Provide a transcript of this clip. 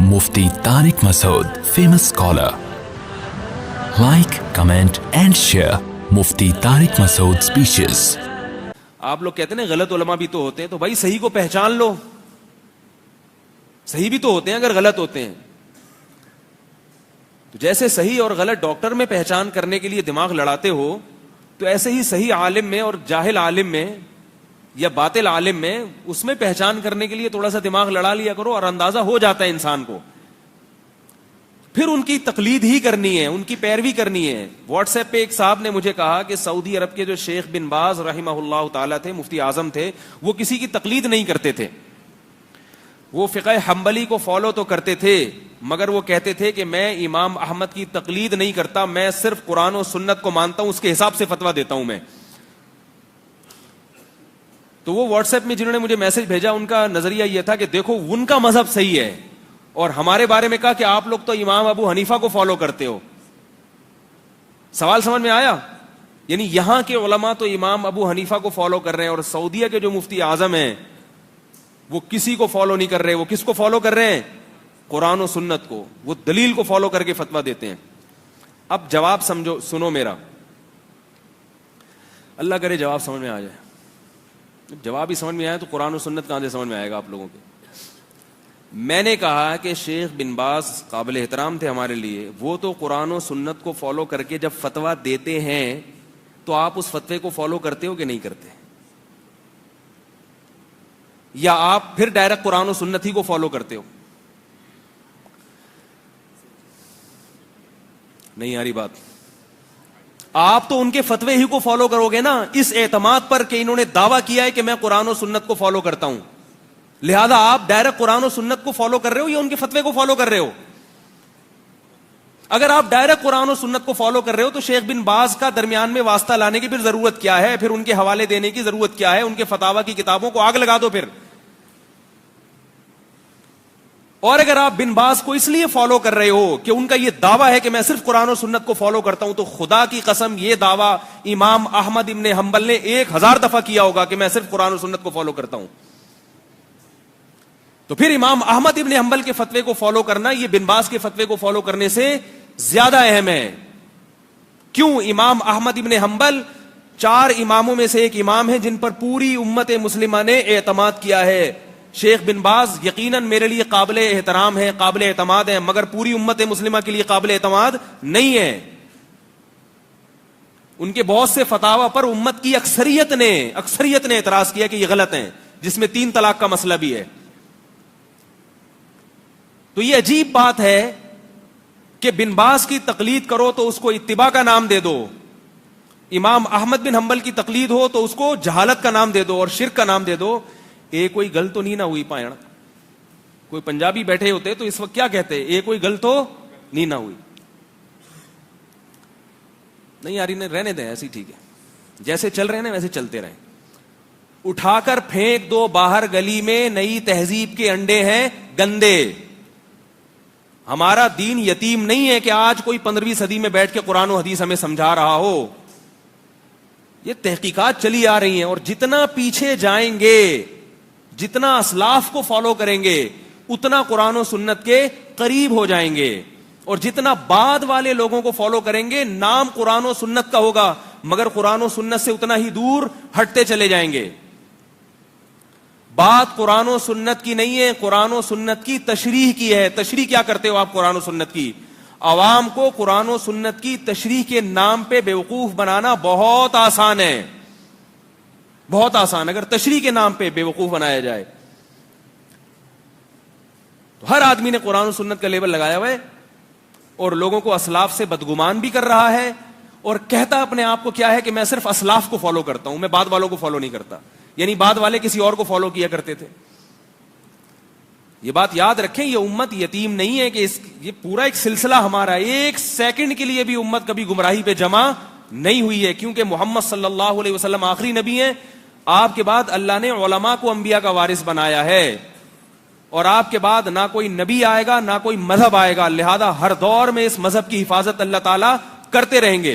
Mufti Tariq Masood, famous scholar. Like, comment and share Mufti Tariq Masood speeches. آپ لوگ کہتے ہیں غلط علماء بھی تو ہوتے ہیں، تو بھائی صحیح کو پہچان لو. صحیح بھی تو ہوتے ہیں اگر غلط ہوتے ہیں. تو جیسے صحیح اور غلط ڈاکٹر میں پہچان کرنے کے لیے دماغ لڑاتے ہو، تو ایسے ہی صحیح عالم میں اور جاہل عالم میں یا باطل عالم میں، اس میں پہچان کرنے کے لیے تھوڑا سا دماغ لڑا لیا کرو اور اندازہ ہو جاتا ہے انسان کو. پھر ان کی تقلید ہی کرنی ہے، ان کی پیروی کرنی ہے. واٹس ایپ پہ ایک صاحب نے مجھے کہا کہ سعودی عرب کے جو شیخ بن باز رحمہ اللہ تعالیٰ تھے، مفتی اعظم تھے، وہ کسی کی تقلید نہیں کرتے تھے. وہ فقہ حنبلی کو فالو تو کرتے تھے، مگر وہ کہتے تھے کہ میں امام احمد کی تقلید نہیں کرتا، میں صرف قرآن و سنت کو مانتا ہوں، اس کے حساب سے فتویٰ دیتا ہوں میں. تو وہ واٹس ایپ میں جنہوں نے مجھے میسج بھیجا، ان کا نظریہ یہ تھا کہ دیکھو ان کا مذہب صحیح ہے، اور ہمارے بارے میں کہا کہ آپ لوگ تو امام ابو حنیفہ کو فالو کرتے ہو. سوال سمجھ میں آیا؟ یعنی یہاں کے علماء تو امام ابو حنیفہ کو فالو کر رہے ہیں، اور سعودیہ کے جو مفتی اعظم ہیں وہ کسی کو فالو نہیں کر رہے. وہ کس کو فالو کر رہے ہیں؟ قرآن و سنت کو. وہ دلیل کو فالو کر کے فتویٰ دیتے ہیں. اب جواب سمجھو، سنو میرا. اللہ کرے جواب سمجھ میں آ جائے. جواب ہی سمجھ میں آئے تو قرآن و سنت کہاں سے سمجھ میں آئے گا آپ لوگوں کے. میں نے کہا کہ شیخ بن باز قابل احترام تھے ہمارے لیے، وہ تو قرآن و سنت کو فالو کر کے جب فتویٰ دیتے ہیں تو آپ اس فتوے کو فالو کرتے ہو کہ نہیں کرتے؟ یا آپ پھر ڈائریکٹ قرآن و سنت ہی کو فالو کرتے ہو؟ نہیں آ رہی بات. آپ تو ان کے فتوے ہی کو فالو کرو گے نا، اس اعتماد پر کہ انہوں نے دعویٰ کیا ہے کہ میں قرآن و سنت کو فالو کرتا ہوں. لہذا آپ ڈائریکٹ قرآن و سنت کو فالو کر رہے ہو یا ان کے فتوے کو فالو کر رہے ہو؟ اگر آپ ڈائریکٹ قرآن و سنت کو فالو کر رہے ہو تو شیخ بن باز کا درمیان میں واسطہ لانے کی پھر ضرورت کیا ہے؟ پھر ان کے حوالے دینے کی ضرورت کیا ہے؟ ان کے فتاوی کی کتابوں کو آگ لگا دو پھر. اور اگر آپ بن باز کو اس لیے فالو کر رہے ہو کہ ان کا یہ دعویٰ ہے کہ میں صرف قرآن و سنت کو فالو کرتا ہوں، تو خدا کی قسم یہ دعویٰ امام احمد ابن حنبل نے 1000 دفعہ کیا ہوگا کہ میں صرف قرآن و سنت کو فالو کرتا ہوں. تو پھر امام احمد ابن حنبل کے فتوے کو فالو کرنا یہ بن باز کے فتوے کو فالو کرنے سے زیادہ اہم ہے. کیوں؟ امام احمد ابن حنبل 4 اماموں میں سے ایک امام ہیں جن پر پوری امت مسلمہ نے اعتماد کیا ہے. شیخ بن باز یقیناً میرے لیے قابل احترام ہے، قابل اعتماد ہے، مگر پوری امت مسلمہ کے لیے قابل اعتماد نہیں ہے. ان کے بہت سے فتاوی پر امت کی اکثریت نے اعتراض کیا کہ یہ غلط ہیں، جس میں 3 طلاق کا مسئلہ بھی ہے. تو یہ عجیب بات ہے کہ بن باز کی تقلید کرو تو اس کو اتباع کا نام دے دو، امام احمد بن حنبل کی تقلید ہو تو اس کو جہالت کا نام دے دو اور شرک کا نام دے دو. کوئی گل تو نہیں نہ ہوئی پائن. کوئی پنجابی بیٹھے ہوتے تو اس وقت کیا کہتے؟ کوئی گل تو نہیں نہ ہوئی. نہیں یار انہیں رہنے دیں، ایسی ٹھیک ہے، جیسے چل رہے ہیں نا ویسے چلتے رہیں. اٹھا کر پھینک دو باہر گلی میں، نئی تہذیب کے انڈے ہیں گندے. ہمارا دین یتیم نہیں ہے کہ آج کوئی 15ویں صدی میں بیٹھ کے قرآن و حدیث ہمیں سمجھا رہا ہو. یہ تحقیقات چلی آ رہی ہیں، اور جتنا پیچھے جائیں گے، جتنا اسلاف کو فالو کریں گے، اتنا قرآن و سنت کے قریب ہو جائیں گے. اور جتنا بعد والے لوگوں کو فالو کریں گے، نام قرآن و سنت کا ہوگا مگر قرآن و سنت سے اتنا ہی دور ہٹتے چلے جائیں گے. بات قرآن و سنت کی نہیں ہے، قرآن و سنت کی تشریح کی ہے. تشریح کیا کرتے ہو آپ قرآن و سنت کی؟ عوام کو قرآن و سنت کی تشریح کے نام پہ بیوقوف بنانا بہت آسان ہے، بہت آسان. اگر تشریح کے نام پہ بیوقوف بنایا جائے تو ہر آدمی نے قرآن و سنت کا لیبل لگایا ہوا ہے، اور لوگوں کو اسلاف سے بدگمان بھی کر رہا ہے، اور کہتا اپنے آپ کو کیا ہے کہ میں صرف اسلاف کو فالو کرتا ہوں، میں بعد والوں کو فالو نہیں کرتا. یعنی بعد والے کسی اور کو فالو کیا کرتے تھے. یہ بات یاد رکھیں، یہ امت یتیم نہیں ہے کہ یہ پورا ایک سلسلہ ہمارا، 1 سیکنڈ کے لیے بھی امت کبھی گمراہی پہ جمع نہیں ہوئی ہے، کیونکہ محمد صلی اللہ علیہ وسلم آخری نبی ہیں. آپ کے بعد اللہ نے علماء کو انبیاء کا وارث بنایا ہے، اور آپ کے بعد نہ کوئی نبی آئے گا نہ کوئی مذہب آئے گا. لہذا ہر دور میں اس مذہب کی حفاظت اللہ تعالیٰ کرتے رہیں گے.